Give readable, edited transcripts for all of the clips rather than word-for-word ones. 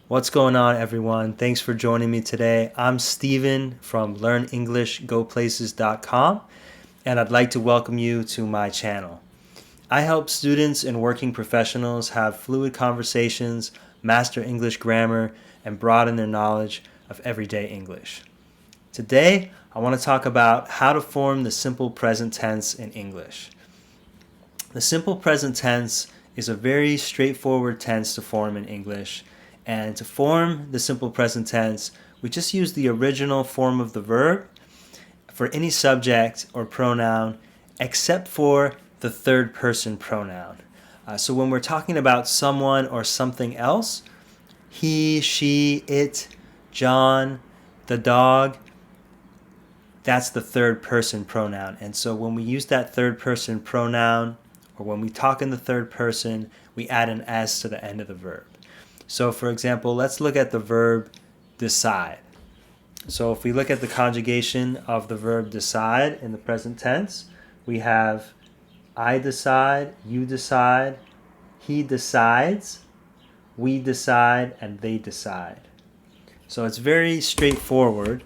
What's going on, everyone? Thanks for joining me today. I'm Steven from LearnEnglishGoPlaces.com, and I'd like to welcome you to my channel. I help students and working professionals have fluid conversations, master English grammar, and broaden their knowledge of everyday English. Today, I want to talk about how to form the simple present tense in English. The simple present tense is a very straightforward tense to form in English. And to form the simple present tense, we just use the original form of the verb for any subject or pronoun except for the third person pronoun. So when we're talking about someone or something else, he, she, it, John, the dog, that's the third person pronoun. And so when we use that third person pronoun, or when we talk in the third person, we add an S to the end of the verb. So for example, let's look at the verb decide. So if we look at the conjugation of the verb decide in the present tense, we have I decide, you decide, he decides, we decide, and they decide. So it's very straightforward,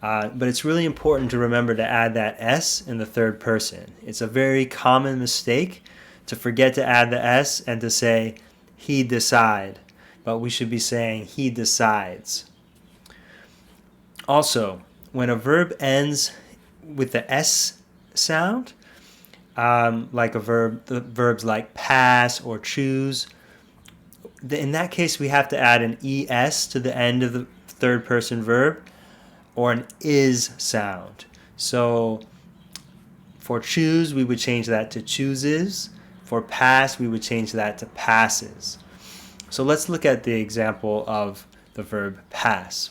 but it's really important to remember to add that S in the third person. It's a very common mistake to forget to add the S and to say he decide. But we should be saying he decides. Also, when a verb ends with the S sound, like the verbs like pass or choose, in that case we have to add an ES to the end of the third person verb or an is sound. So for choose, we would change that to chooses. For pass, we would change that to passes. So let's look at the example of the verb pass.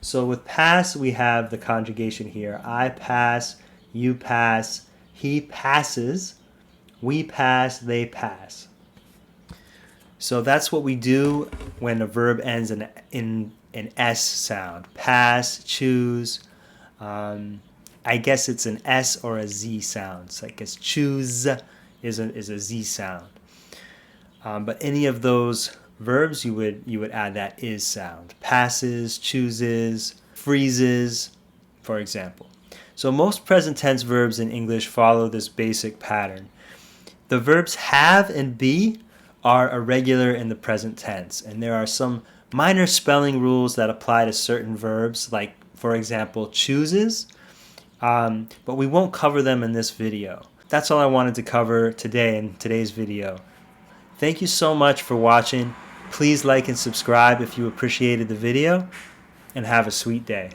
So with pass, we have the conjugation here. I pass, you pass, he passes, we pass, they pass. So that's what we do when a verb ends in an S sound. Pass, choose. I guess it's an S or a Z sound. So I guess choose is a Z sound. But any of those verbs, you would add that is sound. Passes, chooses, freezes, for example. So most present tense verbs in English follow this basic pattern. The verbs have and be are irregular in the present tense, and there are some minor spelling rules that apply to certain verbs, like, for example, chooses, but we won't cover them in this video. That's all I wanted to cover today in today's video. Thank you so much for watching. Please like and subscribe if you appreciated the video, and have a sweet day.